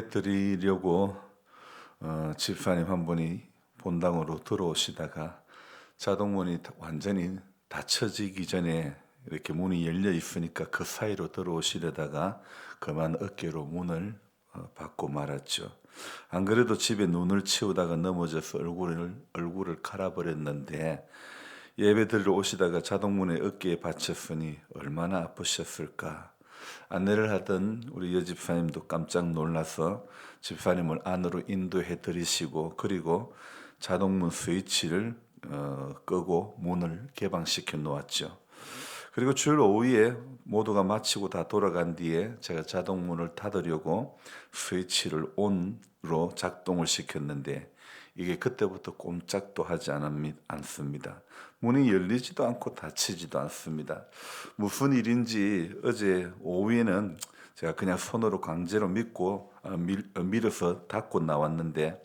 드리려고 집사님 한 분이 본당으로 들어오시다가 자동문이 완전히 닫혀지기 전에 이렇게 문이 열려 있으니까 그 사이로 들어오시려다가 그만 어깨로 문을 받고 말았죠. 안 그래도 집에 눈을 치우다가 넘어져서 얼굴을 갈아버렸는데 예배 들러 오시다가 자동문에 어깨에 받쳤으니 얼마나 아프셨을까. 안내를 하던 우리 여집사님도 깜짝 놀라서 집사님을 안으로 인도해 드리시고, 그리고 자동문 스위치를 끄고 문을 개방시켜 놓았죠. 그리고 주일 오후에 모두가 마치고 다 돌아간 뒤에 제가 자동문을 닫으려고 스위치를 ON으로 작동을 시켰는데 이게 그때부터 꼼짝도 하지 않습니다. 문이 열리지도 않고 닫히지도 않습니다. 무슨 일인지 어제 오후에는 제가 그냥 손으로 강제로 밀어서 닫고 나왔는데,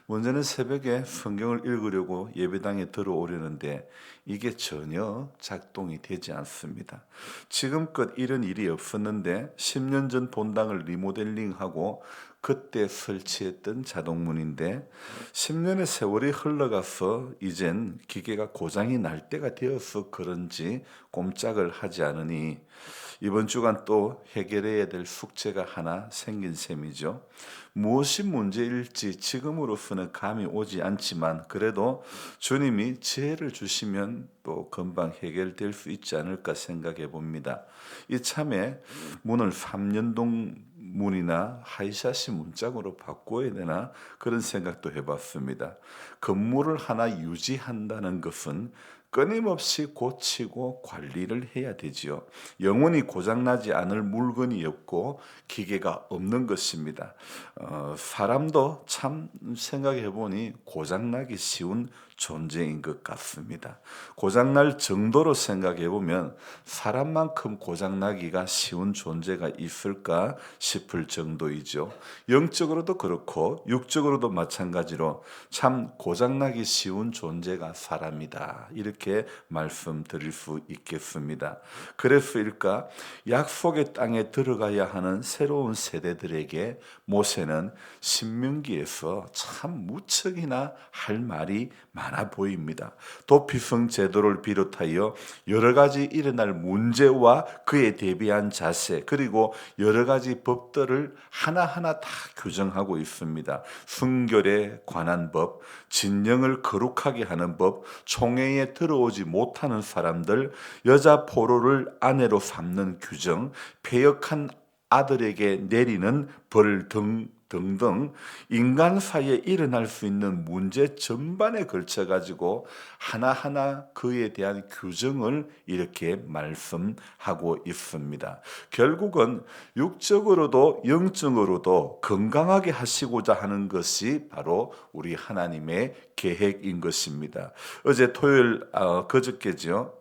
문제는 새벽에 성경을 읽으려고 예배당에 들어오려는데 이게 전혀 작동이 되지 않습니다. 지금껏 이런 일이 없었는데 10년 전 본당을 리모델링하고 그때 설치했던 자동문인데 10년의 세월이 흘러가서 이젠 기계가 고장이 날 때가 되어서 그런지 꼼짝을 하지 않으니 이번 주간 또 해결해야 될 숙제가 하나 생긴 셈이죠. 무엇이 문제일지 지금으로서는 감이 오지 않지만 그래도 주님이 지혜를 주시면 또 금방 해결될 수 있지 않을까 생각해 봅니다. 이참에 문을 3년동 문이나 하이샤시 문짝으로 바꿔야 되나 그런 생각도 해봤습니다. 건물을 하나 유지한다는 것은 끊임없이 고치고 관리를 해야 되지요. 영원히 고장나지 않을 물건이 없고 기계가 없는 것입니다. 사람도 참 생각해 보니 고장나기 쉬운 존재인 것 같습니다. 고장날 정도로 생각해 보면 사람만큼 고장나기가 쉬운 존재가 있을까 싶을 정도이죠. 영적으로도 그렇고 육적으로도 마찬가지로 참 고장나기 쉬운 존재가 사람이다. 이렇게 말씀드릴 수 있겠습니다. 그래서일까 약속의 땅에 들어가야 하는 새로운 세대들에게 모세는 신명기에서 참 무척이나 할 말이 많아 보입니다. 도피성 제도를 비롯하여 여러 가지 일어날 문제와 그에 대비한 자세, 그리고 여러 가지 법들을 하나하나 다 규정하고 있습니다. 순결에 관한 법, 진영을 거룩하게 하는 법, 총회에 들어오지 못하는 사람들, 여자 포로를 아내로 삼는 규정, 패역한 아들에게 내리는 벌 등등 인간 사이에 일어날 수 있는 문제 전반에 걸쳐 가지고 하나하나 그에 대한 규정을 이렇게 말씀하고 있습니다. 결국은 육적으로도 영적으로도 건강하게 하시고자 하는 것이 바로 우리 하나님의 계획인 것입니다. 어제 토요일 그저께죠.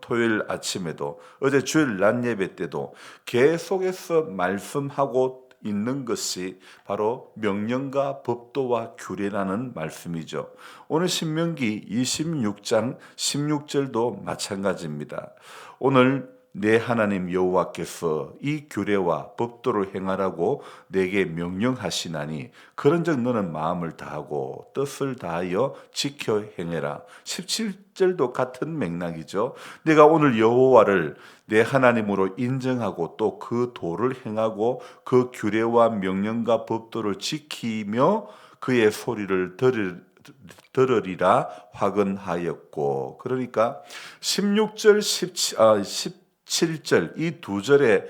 토요일 아침에도 어제 주일 낮 예배 때도 계속해서 말씀하고 있는 것이 바로 명령과 법도와 규례라는 말씀이죠. 오늘 신명기 26장 16절도 마찬가지입니다. 오늘 내 하나님 여호와께서 이 규례와 법도를 행하라고 내게 명령하시나니 그런즉 너는 마음을 다하고 뜻을 다하여 지켜 행해라. 17절도 같은 맥락이죠. 내가 오늘 여호와를 내 하나님으로 인정하고 또 그 도를 행하고 그 규례와 명령과 법도를 지키며 그의 소리를 들으리라 화근하였고, 그러니까 16절 17절 이 두 절에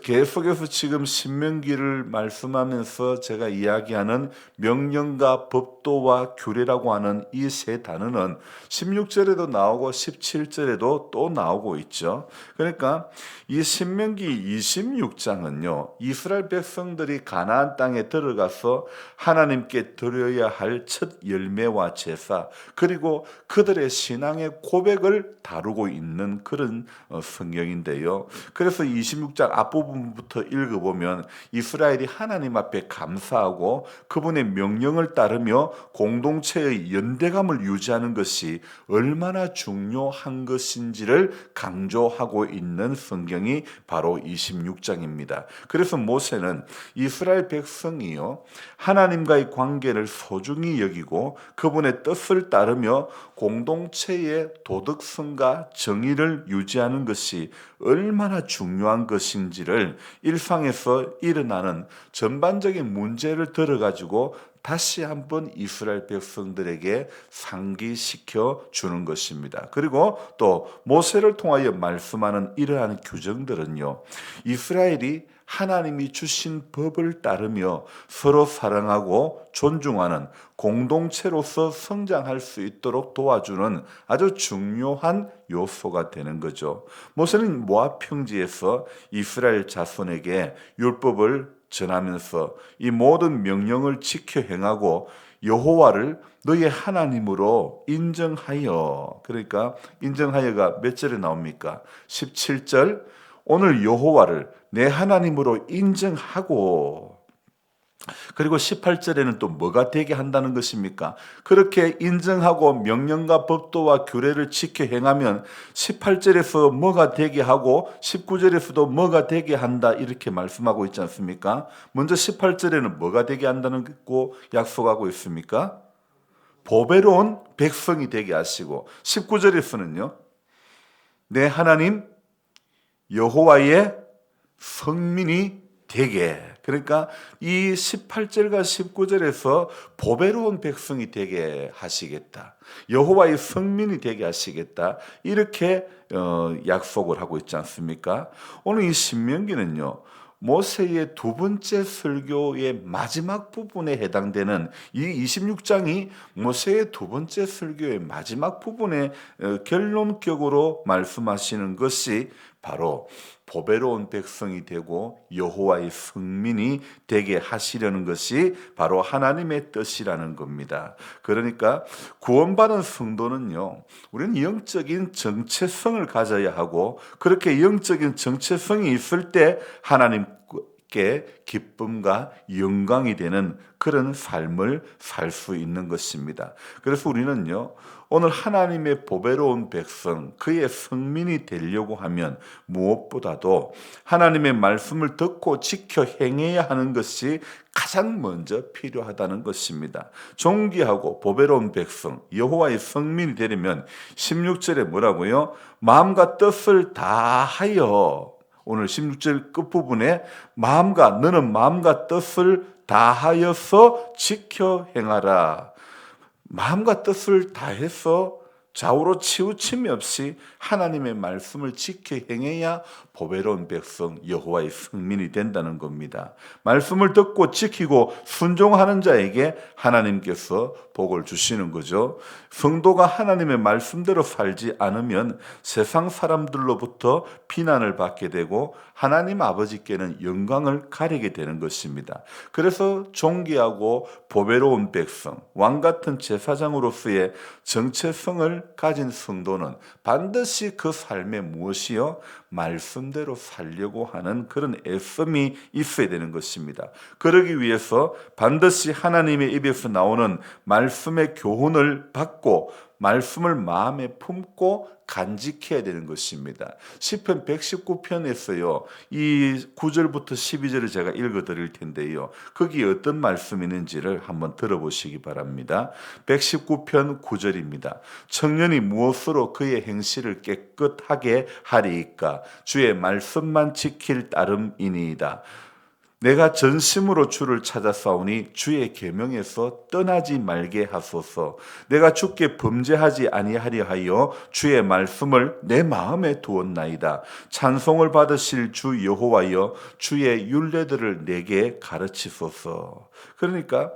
계속해서 지금 신명기를 말씀하면서 제가 이야기하는 명령과 법도와 규례라고 하는 이 세 단어는 16절에도 나오고 17절에도 또 나오고 있죠. 그러니까 이 신명기 26장은요, 이스라엘 백성들이 가나안 땅에 들어가서 하나님께 드려야 할 첫 열매와 제사, 그리고 그들의 신앙의 고백을 다루고 있는 그런 성경인데요. 그래서 26장 앞부분부터 읽어보면 이스라엘이 하나님 앞에 감사하고 그분의 명령을 따르며 공동체의 연대감을 유지하는 것이 얼마나 중요한 것인지를 강조하고 있는 성경이 바로 26장입니다. 그래서 모세는 이스라엘 백성이요 하나님과의 관계를 소중히 여기고 그분의 뜻을 따르며 공동체의 도덕성과 정의를 유지하는 것이 얼마나 중요한 것인지를 일상에서 일어나는 전반적인 문제를 들어가지고 다시 한번 이스라엘 백성들에게 상기시켜 주는 것입니다. 그리고 또 모세를 통하여 말씀하는 이러한 규정들은요, 이스라엘이 하나님이 주신 법을 따르며 서로 사랑하고 존중하는 공동체로서 성장할 수 있도록 도와주는 아주 중요한 요소가 되는 거죠. 모세는 모압 평지에서 이스라엘 자손에게 율법을 전하면서 이 모든 명령을 지켜 행하고 여호와를 너의 하나님으로 인정하여, 그러니까 인정하여가 몇 절에 나옵니까? 17절, 오늘 여호와를 내 하나님으로 인정하고, 그리고 18절에는 또 뭐가 되게 한다는 것입니까? 그렇게 인정하고 명령과 법도와 규례를 지켜 행하면 18절에서 뭐가 되게 하고 19절에서도 뭐가 되게 한다 이렇게 말씀하고 있지 않습니까? 먼저 18절에는 뭐가 되게 한다는 거 약속하고 있습니까? 보배로운 백성이 되게 하시고, 19절에서는요 내 하나님 여호와의 성민이 되게, 그러니까 이 18절과 19절에서 보배로운 백성이 되게 하시겠다, 여호와의 성민이 되게 하시겠다, 이렇게 약속을 하고 있지 않습니까? 오늘 이 신명기는요 모세의 두 번째 설교의 마지막 부분에 해당되는 이 26장이 모세의 두 번째 설교의 마지막 부분에 결론격으로 말씀하시는 것이 바로 보배로운 백성이 되고 여호와의 성민이 되게 하시려는 것이 바로 하나님의 뜻이라는 겁니다. 그러니까 구원받은 성도는요, 우리는 영적인 정체성을 가져야 하고, 그렇게 영적인 정체성이 있을 때 하나님께 기쁨과 영광이 되는 그런 삶을 살 수 있는 것입니다. 그래서 우리는요 오늘 하나님의 보배로운 백성, 그의 성민이 되려고 하면 무엇보다도 하나님의 말씀을 듣고 지켜 행해야 하는 것이 가장 먼저 필요하다는 것입니다. 존귀하고 보배로운 백성, 여호와의 성민이 되려면 16절에 뭐라고요? 마음과 뜻을 다하여, 오늘 16절 끝부분에 너는 마음과 뜻을 다하여서 지켜 행하라. 마음과 뜻을 다해서 좌우로 치우침이 없이 하나님의 말씀을 지켜 행해야 보배로운 백성 여호와의 성민이 된다는 겁니다. 말씀을 듣고 지키고 순종하는 자에게 하나님께서 복을 주시는 거죠. 성도가 하나님의 말씀대로 살지 않으면 세상 사람들로부터 비난을 받게 되고 하나님 아버지께는 영광을 가리게 되는 것입니다. 그래서 존귀하고 보배로운 백성, 왕같은 제사장으로서의 정체성을 가진 성도는 반드시 그 삶에 무엇이요? 말씀대로 살려고 하는 그런 애씀이 있어야 되는 것입니다. 그러기 위해서 반드시 하나님의 입에서 나오는 말씀의 교훈을 받고 말씀을 마음에 품고 간직해야 되는 것입니다. 시편 119편에서요 이 9절부터 12절을 제가 읽어드릴 텐데요, 거기에 어떤 말씀이 있는지를 한번 들어보시기 바랍니다. 119편 9절입니다. 청년이 무엇으로 그의 행실을 깨끗하게 하리이까? 주의 말씀만 지킬 따름이니이다. 내가 전심으로 주를 찾아싸우니 주의 계명에서 떠나지 말게 하소서. 내가 주께 범죄하지 아니하려 하여 주의 말씀을 내 마음에 두었나이다. 찬송을 받으실 주 여호와여, 주의 율례들을 내게 가르치소서. 그러니까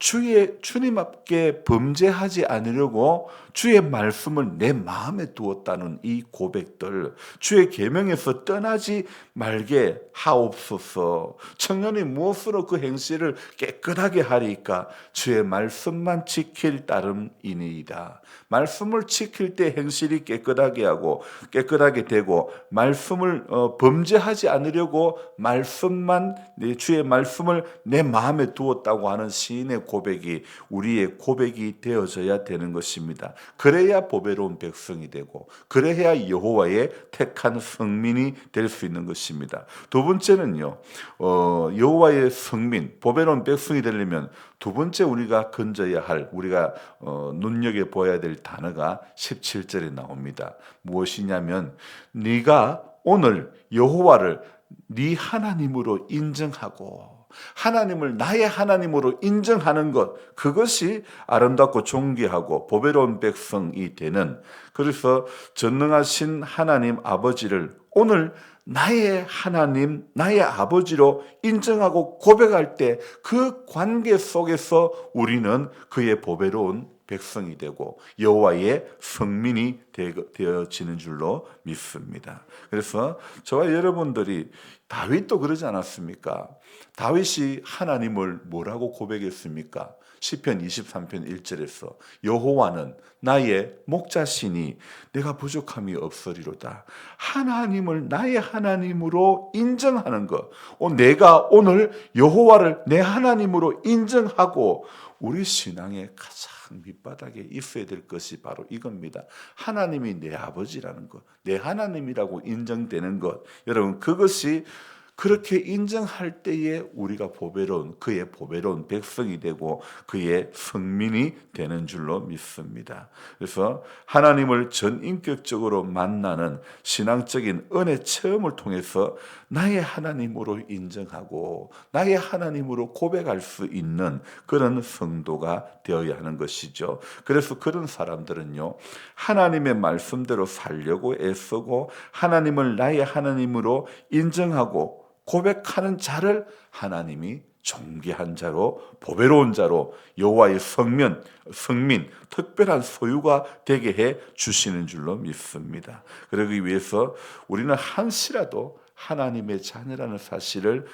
주님 앞에 범죄하지 않으려고 주의 말씀을 내 마음에 두었다는 이 고백들, 주의 계명에서 떠나지 말게 하옵소서. 청년이 무엇으로 그 행실을 깨끗하게 하리까? 주의 말씀만 지킬 따름이니이다. 말씀을 지킬 때 행실이 깨끗하게 하고 깨끗하게 되고, 말씀을 범죄하지 않으려고 말씀만, 주의 말씀을 내 마음에 두었다고 하는 시인의 고백이 우리의 고백이 되어져야 되는 것입니다. 그래야 보배로운 백성이 되고, 그래야 여호와의 택한 성민이 될 수 있는 것입니다. 두 번째는요, 여호와의 성민, 보배로운 백성이 되려면 두 번째 우리가 건져야 할, 우리가 눈여겨보아야 될 단어가 17절에 나옵니다. 무엇이냐면, 네가 오늘 여호와를 네 하나님으로 인정하고 하나님을 나의 하나님으로 인정하는 것, 그것이 아름답고 존귀하고 보배로운 백성이 되는, 그래서 전능하신 하나님 아버지를 오늘 나의 하나님, 나의 아버지로 인정하고 고백할 때 그 관계 속에서 우리는 그의 보배로운 백성이 되고 여호와의 성민이 되어지는 줄로 믿습니다. 그래서 저와 여러분들이, 다윗도 그러지 않았습니까? 다윗이 하나님을 뭐라고 고백했습니까? 시편 23편 1절에서 여호와는 나의 목자시니 내가 부족함이 없으리로다. 하나님을 나의 하나님으로 인정하는 것, 내가 오늘 여호와를 내 하나님으로 인정하고, 우리 신앙의 가장 밑바닥에 있어야 될 것이 바로 이겁니다. 하나님이 내 아버지라는 것, 내 하나님이라고 인정되는 것. 여러분, 그것이 그렇게 인정할 때에 우리가 그의 보배로운 백성이 되고 그의 성민이 되는 줄로 믿습니다. 그래서 하나님을 전인격적으로 만나는 신앙적인 은혜 체험을 통해서 나의 하나님으로 인정하고 나의 하나님으로 고백할 수 있는 그런 성도가 되어야 하는 것이죠. 그래서 그런 사람들은요, 하나님의 말씀대로 살려고 애쓰고 하나님을 나의 하나님으로 인정하고 고백하는 자를 하나님이 존귀한 자로, 보배로운 자로, 여호와의 성민, 특별한 소유가 되게 해 주시는 줄로 믿습니다. 그러기 위해서 우리는 한시라도 하나님의 자녀라는 사실을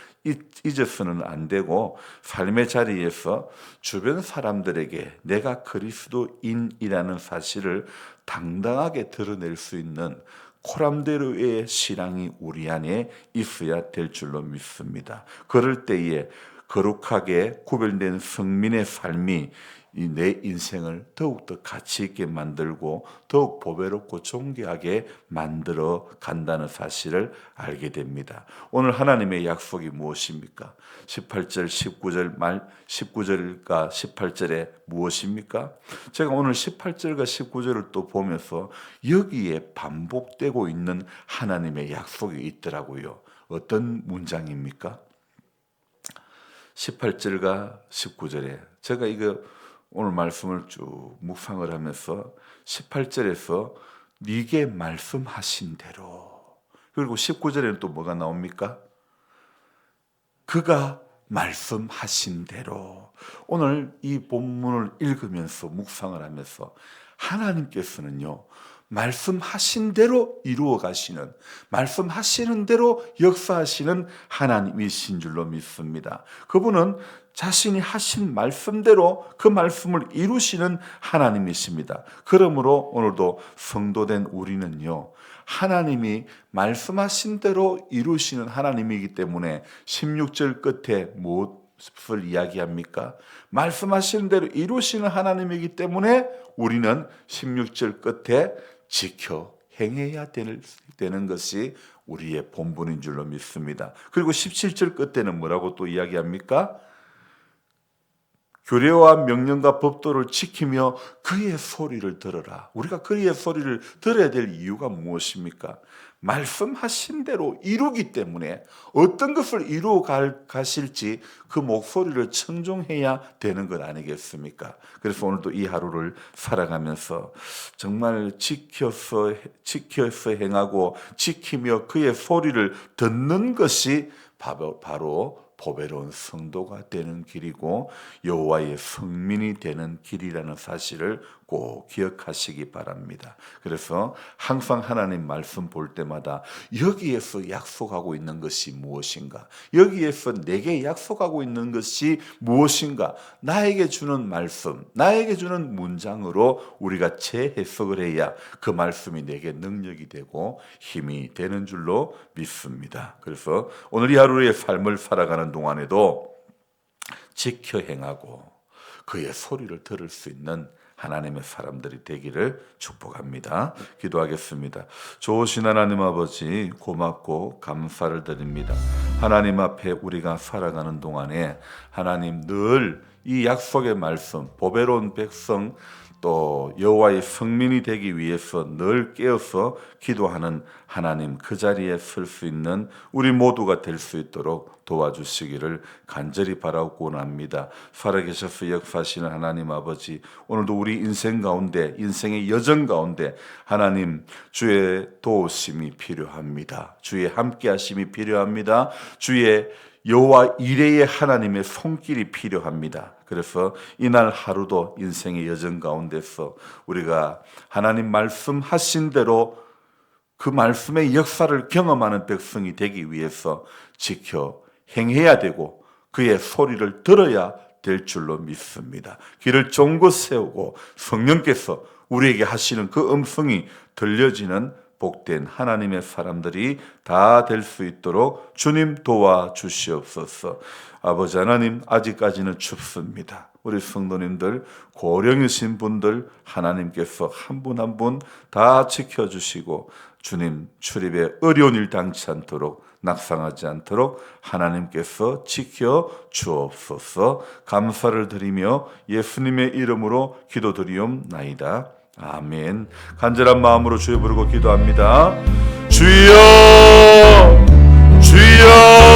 잊어서는 안 되고, 삶의 자리에서 주변 사람들에게 내가 그리스도인이라는 사실을 당당하게 드러낼 수 있는 코람대로의 신앙이 우리 안에 있어야 될 줄로 믿습니다. 그럴 때에 거룩하게 구별된 성민의 삶이 내 인생을 더욱더 가치 있게 만들고 더욱 보배롭고 존귀하게 만들어 간다는 사실을 알게 됩니다. 오늘 하나님의 약속이 무엇입니까? 18절, 19절과 18절에 무엇입니까? 제가 오늘 18절과 19절을 또 보면서 여기에 반복되고 있는 하나님의 약속이 있더라고요. 어떤 문장입니까? 18절과 19절에 제가 이거 오늘 말씀을 쭉 묵상을 하면서 18절에서 네게 말씀하신 대로, 그리고 19절에는 또 뭐가 나옵니까? 그가 말씀하신 대로. 오늘 이 본문을 읽으면서 묵상을 하면서 하나님께서는요, 말씀하신 대로 이루어 가시는, 말씀하시는 대로 역사하시는 하나님이신 줄로 믿습니다. 그분은 자신이 하신 말씀대로 그 말씀을 이루시는 하나님이십니다. 그러므로 오늘도 성도된 우리는요, 하나님이 말씀하신 대로 이루시는 하나님이기 때문에 16절 끝에 무엇을 이야기합니까? 말씀하시는 대로 이루시는 하나님이기 때문에 우리는 16절 끝에 지켜 행해야 되는 것이 우리의 본분인 줄로 믿습니다. 그리고 17절 끝에는 뭐라고 또 이야기합니까? 규례와 명령과 법도를 지키며 그의 소리를 들어라. 우리가 그의 소리를 들어야 될 이유가 무엇입니까? 말씀하신 대로 이루기 때문에 어떤 것을 이루어 가실지 그 목소리를 청종해야 되는 것 아니겠습니까? 그래서 오늘도 이 하루를 살아가면서 정말 지켜서 행하고 지키며 그의 소리를 듣는 것이 바로 보배로운 성도가 되는 길이고 여호와의 성민이 되는 길이라는 사실을 꼭 기억하시기 바랍니다. 그래서 항상 하나님 말씀 볼 때마다 여기에서 약속하고 있는 것이 무엇인가? 여기에서 내게 약속하고 있는 것이 무엇인가? 나에게 주는 말씀, 나에게 주는 문장으로 우리가 재해석을 해야 그 말씀이 내게 능력이 되고 힘이 되는 줄로 믿습니다. 그래서 오늘 이 하루의 삶을 살아가는 동안에도 지켜 행하고 그의 소리를 들을 수 있는 하나님의 사람들이 되기를 축복합니다. 기도하겠습니다. 좋으신 하나님 아버지, 고맙고 감사를 드립니다. 하나님 앞에 우리가 살아가는 동안에 하나님 늘 이 약속의 말씀, 보배로운 백성 또 여호와의 성민이 되기 위해서 늘 깨어서 기도하는 하나님, 그 자리에 설 수 있는 우리 모두가 될 수 있도록 도와주시기를 간절히 바라고 합니다. 살아계셔서 역사하시는 하나님 아버지, 오늘도 우리 인생 가운데, 인생의 여정 가운데 하나님 주의 도우심이 필요합니다. 주의 함께하심이 필요합니다. 주의 여호와 이레의 하나님의 손길이 필요합니다. 그래서 이날 하루도 인생의 여정 가운데서 우리가 하나님 말씀하신 대로 그 말씀의 역사를 경험하는 백성이 되기 위해서 지켜 행해야 되고 그의 소리를 들어야 될 줄로 믿습니다. 길을 쫑긋 세우고 성령께서 우리에게 하시는 그 음성이 들려지는 복된 하나님의 사람들이 다 될 수 있도록 주님 도와주시옵소서. 아버지 하나님, 아직까지는 춥습니다. 우리 성도님들, 고령이신 분들 하나님께서 한 분 한 분 다 지켜주시고 주님 출입에 어려운 일 당치 않도록, 낙상하지 않도록 하나님께서 지켜 주옵소서. 감사를 드리며 예수님의 이름으로 기도드리옵나이다. 아멘. 간절한 마음으로 주여 부르고 기도합니다. 주여, 주여.